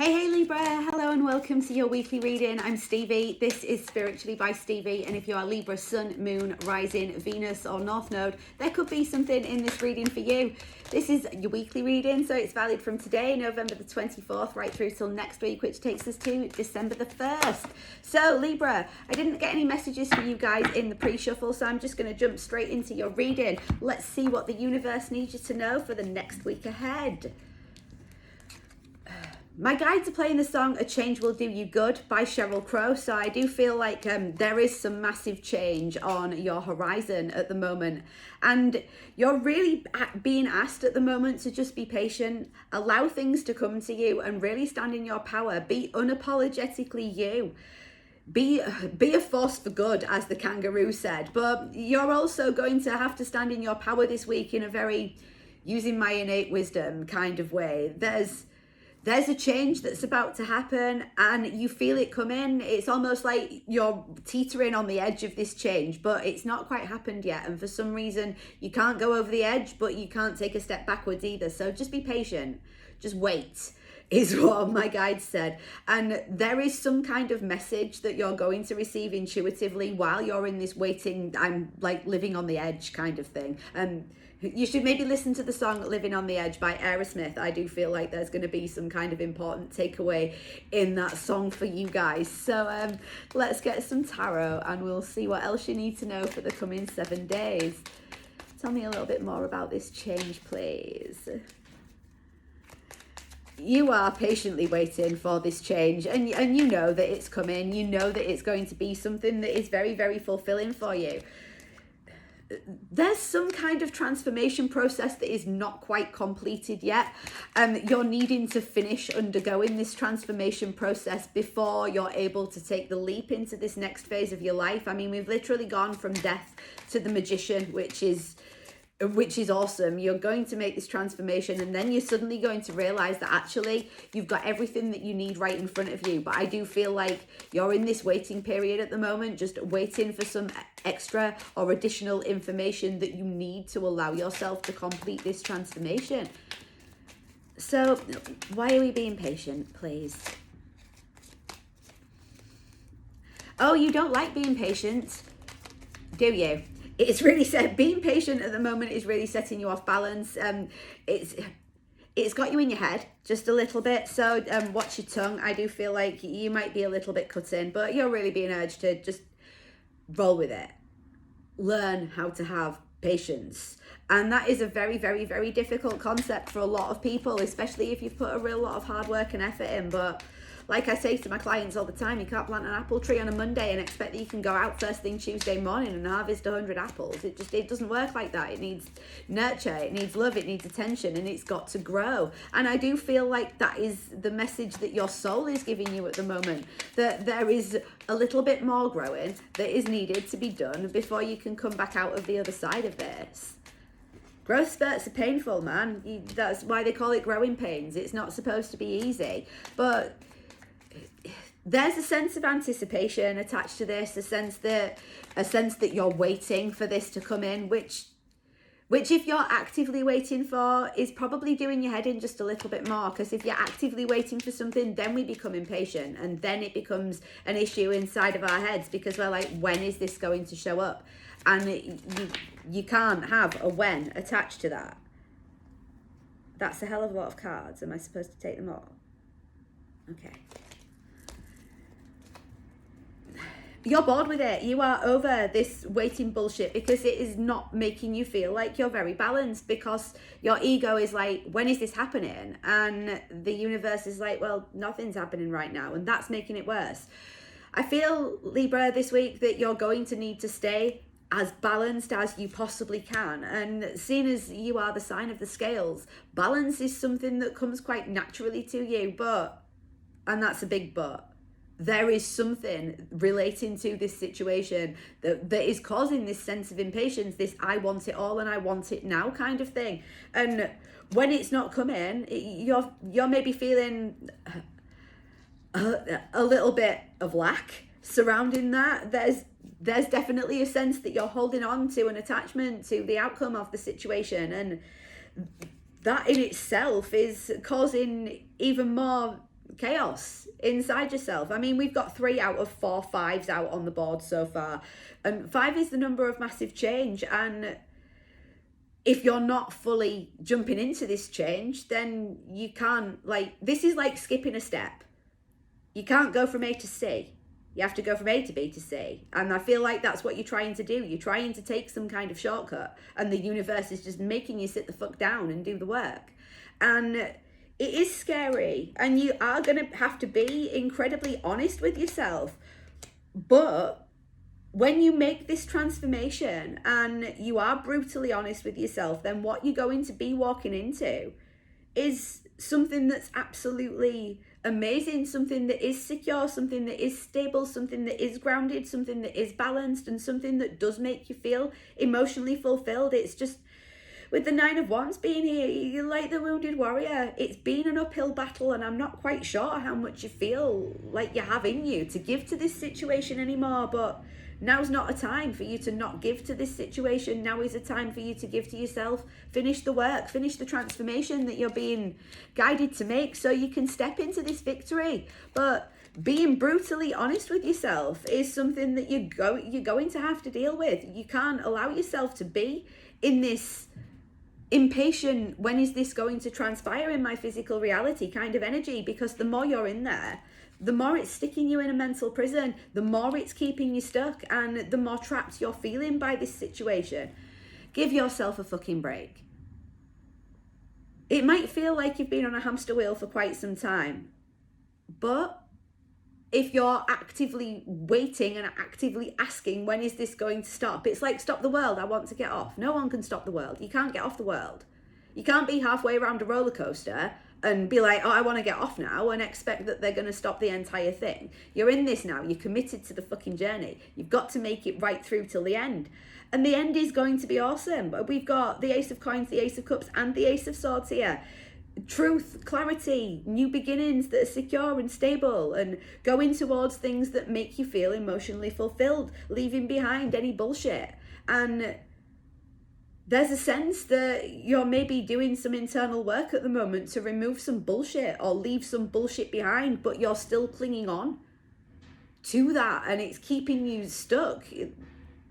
Hey Libra, hello and welcome to your weekly reading. I'm Stevie. This is Spiritually by Stevie, and if you are Libra, Sun, Moon, Rising, Venus or North Node, there could be something in this reading for you. This is your weekly reading, so it's valid from today, November the 24th, right through till next week, which takes us to December the 1st. So Libra, I didn't get any messages for you guys in the pre-shuffle, so I'm just going to jump straight into your reading. Let's see what the universe needs you to know for the next week ahead. My guides are playing the song A Change Will Do You Good by Sheryl Crow, so I do feel like there is some massive change on your horizon at the moment, and you're really being asked at the moment to just be patient, allow things to come to you and really stand in your power. Be unapologetically you. Be a force for good, as the kangaroo said, but you're also going to have to stand in your power this week in a very using my innate wisdom kind of way. There's a change that's about to happen and you feel it coming. It's almost like you're teetering on the edge of this change, but it's not quite happened yet. And for some reason, you can't go over the edge, but you can't take a step backwards either. So just be patient. Just wait, is what my guide said. And there is some kind of message that you're going to receive intuitively while you're in this waiting, I'm like living on the edge kind of thing. You should maybe listen to the song Living on the Edge by Aerosmith. I do feel like there's going to be some kind of important takeaway in that song for you guys. So let's get some tarot and we'll see what else you need to know for the coming 7 days. Tell me a little bit more about this change, please. You are patiently waiting for this change and you know that it's coming. You know that it's going to be something that is very, very fulfilling for you. There's some kind of transformation process that is not quite completed yet. You're needing to finish undergoing this transformation process before you're able to take the leap into this next phase of your life. I mean, we've literally gone from death to the magician, which is awesome. You're going to make this transformation and then you're suddenly going to realize that actually you've got everything that you need right in front of you. But I do feel like you're in this waiting period at the moment, just waiting for some extra or additional information that you need to allow yourself to complete this transformation. So why are we being patient, please? Oh, you don't like being patient, do you? It's really said being patient at the moment is really setting you off balance. It's got you in your head just a little bit. So watch your tongue. I do feel like you might be a little bit cut in, but you're really being urged to just roll with it. Learn how to have patience. And that is a very, very, very difficult concept for a lot of people, especially if you've put a real lot of hard work and effort in. But like I say to my clients all the time, you can't plant an apple tree on a Monday and expect that you can go out first thing Tuesday morning and harvest 100 apples. It doesn't work like that. It needs nurture, it needs love, it needs attention, and it's got to grow. And I do feel like that is the message that your soul is giving you at the moment, that there is a little bit more growing that is needed to be done before you can come back out of the other side of this. Growth spurts are painful, man. That's why they call it growing pains. It's not supposed to be easy, but there's a sense of anticipation attached to this, a sense that you're waiting for this to come in, which if you're actively waiting for is probably doing your head in just a little bit more, because if you're actively waiting for something, then we become impatient and then it becomes an issue inside of our heads because we're like, when is this going to show up? And you can't have a when attached to that. That's a hell of a lot of cards. Am I supposed to take them all? Okay. You're bored with it. You are over this waiting bullshit because it is not making you feel like you're very balanced, because your ego is like, when is this happening? And the universe is like, well, nothing's happening right now. And that's making it worse. I feel, Libra, this week that you're going to need to stay as balanced as you possibly can. And seeing as you are the sign of the scales, balance is something that comes quite naturally to you. But, and that's a big but, there is something relating to this situation that is causing this sense of impatience, this I want it all and I want it now kind of thing. And when it's not coming, you're maybe feeling a little bit of lack surrounding that. There's definitely a sense that you're holding on to an attachment to the outcome of the situation, and that in itself is causing even more chaos inside yourself. I mean, we've got 3 out of 4 5s out on the board so far, and 5 is the number of massive change. And if you're not fully jumping into this change, then you can't, like, this is like skipping a step. You can't go from A to C. You have to go from A to B to C. And I feel like that's what you're trying to do. You're trying to take some kind of shortcut, and the universe is just making you sit the fuck down and do the work. And it is scary, and you are going to have to be incredibly honest with yourself. But when you make this transformation and you are brutally honest with yourself, then what you're going to be walking into is something that's absolutely amazing, something that is secure, something that is stable, something that is grounded, something that is balanced, and something that does make you feel emotionally fulfilled. It's just, with the 9 of Wands being here, you're like the wounded warrior. It's been an uphill battle, and I'm not quite sure how much you feel like you have in you to give to this situation anymore, but now's not a time for you to not give to this situation. Now is a time for you to give to yourself. Finish the work, finish the transformation that you're being guided to make so you can step into this victory. But being brutally honest with yourself is something that you're going to have to deal with. You can't allow yourself to be in this impatient, when is this going to transpire in my physical reality kind of energy, because the more you're in there, the more it's sticking you in a mental prison, the more it's keeping you stuck, and the more trapped you're feeling by this situation. Give yourself a fucking break. It might feel like you've been on a hamster wheel for quite some time, but if you're actively waiting and actively asking, when is this going to stop? It's like, stop the world, I want to get off. No one can stop the world. You can't get off the world. You can't be halfway around a roller coaster and be like, oh, I want to get off now, and expect that they're going to stop the entire thing. You're in this now. You're committed to the fucking journey. You've got to make it right through till the end. And the end is going to be awesome. We've got the Ace of Coins, the Ace of Cups, and the Ace of Swords here. Truth, clarity, new beginnings that are secure and stable, and going towards things that make you feel emotionally fulfilled, leaving behind any bullshit. And there's a sense that you're maybe doing some internal work at the moment to remove some bullshit or leave some bullshit behind, but you're still clinging on to that, and it's keeping you stuck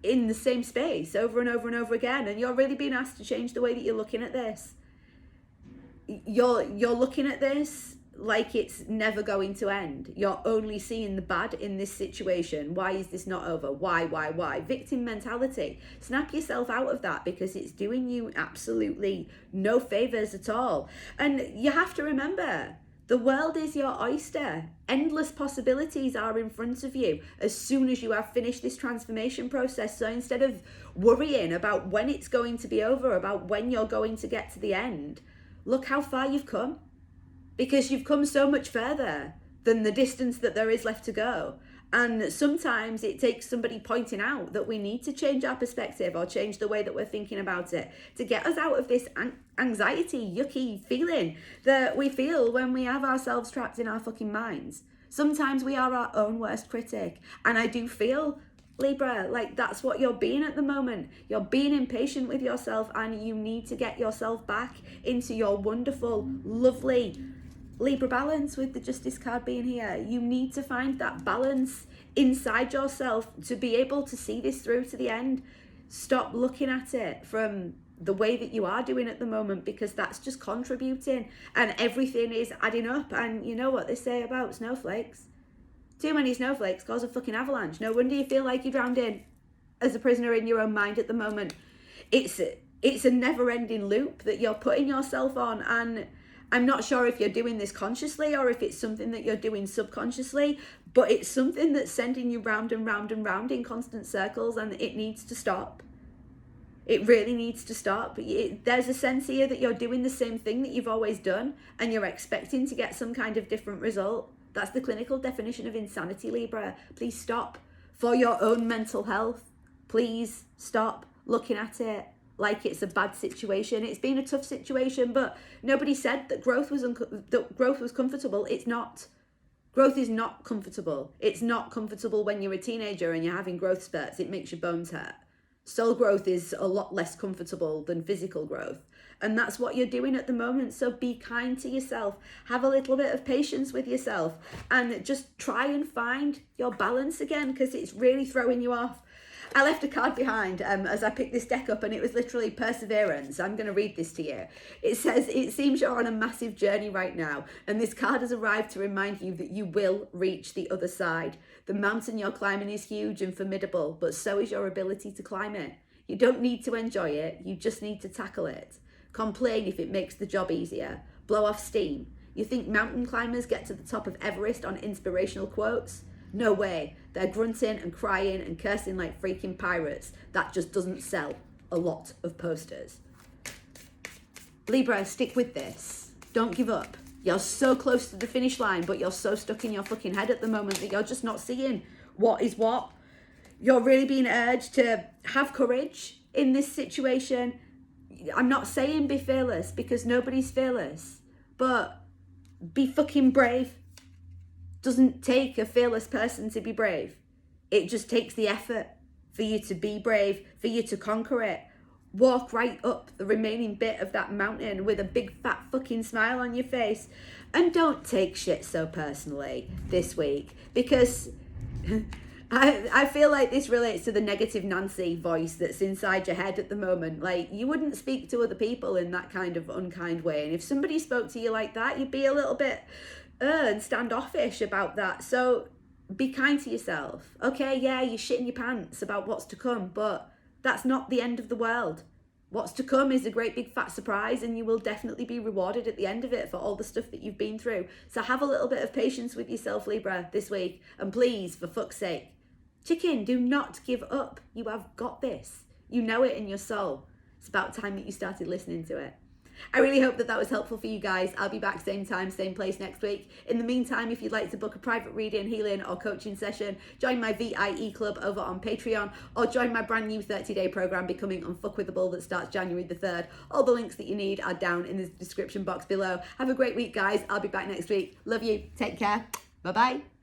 in the same space over and over and over again. And you're really being asked to change the way that you're looking at this. You're looking at this like it's never going to end. You're only seeing the bad in this situation. Why is this not over? Why? Victim mentality. Snap yourself out of that, because it's doing you absolutely no favors at all. And you have to remember, the world is your oyster. Endless possibilities are in front of you as soon as you have finished this transformation process. So instead of worrying about when it's going to be over, about when you're going to get to the end, look how far you've come, because you've come so much further than the distance that there is left to go. And sometimes it takes somebody pointing out that we need to change our perspective or change the way that we're thinking about it to get us out of this anxiety, yucky feeling that we feel when we have ourselves trapped in our fucking minds. Sometimes we are our own worst critic. And I do feel, Libra, like that's what you're being at the moment. You're being impatient with yourself, and you need to get yourself back into your wonderful, lovely Libra balance, with the Justice card being here. You need to find that balance inside yourself to be able to see this through to the end. Stop looking at it from the way that you are doing at the moment, because that's just contributing, and everything is adding up. And you know what they say about snowflakes? Too many snowflakes cause a fucking avalanche. No wonder you feel like you're drowned in as a prisoner in your own mind at the moment. It's a never-ending loop that you're putting yourself on, and I'm not sure if you're doing this consciously or if it's something that you're doing subconsciously, but it's something that's sending you round and round and round in constant circles, and it needs to stop. It really needs to stop. There's a sense here that you're doing the same thing that you've always done, and you're expecting to get some kind of different result. That's the clinical definition of insanity, Libra. Please stop. For your own mental health, please stop looking at it like it's a bad situation. It's been a tough situation, but nobody said that growth was comfortable. It's not. Growth is not comfortable. It's not comfortable when you're a teenager and you're having growth spurts. It makes your bones hurt. Soul growth is a lot less comfortable than physical growth. And that's what you're doing at the moment. So be kind to yourself. Have a little bit of patience with yourself and just try and find your balance again, because it's really throwing you off. I left a card behind as I picked this deck up, and it was literally perseverance. I'm going to read this to you. It says, it seems you're on a massive journey right now, and this card has arrived to remind you that you will reach the other side. The mountain you're climbing is huge and formidable, but so is your ability to climb it. You don't need to enjoy it, you just need to tackle it. Complain if it makes the job easier. Blow off steam. You think mountain climbers get to the top of Everest on inspirational quotes? No way. They're grunting and crying and cursing like freaking pirates. That just doesn't sell a lot of posters. Libra, stick with this. Don't give up. You're so close to the finish line, but you're so stuck in your fucking head at the moment that you're just not seeing what is what. You're really being urged to have courage in this situation. I'm not saying be fearless, because nobody's fearless, but be fucking brave. Doesn't take a fearless person to be brave. It just takes the effort for you to be brave, for you to conquer it. Walk right up the remaining bit of that mountain with a big fat fucking smile on your face. And don't take shit so personally this week, because I feel like this relates to the negative Nancy voice that's inside your head at the moment. Like, you wouldn't speak to other people in that kind of unkind way. And if somebody spoke to you like that, you'd be a little bit and standoffish about that. So be kind to yourself. Okay, yeah, you're shitting your pants about what's to come, but that's not the end of the world. What's to come is a great big fat surprise, and you will definitely be rewarded at the end of it for all the stuff that you've been through. So have a little bit of patience with yourself, Libra, this week. And please, for fuck's sake, chicken, do not give up. You have got this. You know it in your soul. It's about time that you started listening to it. I really hope that was helpful for you guys. I'll be back same time, same place next week. In the meantime, if you'd like to book a private reading, healing or coaching session, join my VIE club over on Patreon, or join my brand new 30-day program, Becoming Unfuckwithable, that starts January the 3rd. All the links that you need are down in the description box below. Have a great week, guys. I'll be back next week. Love you. Take care. Bye-bye.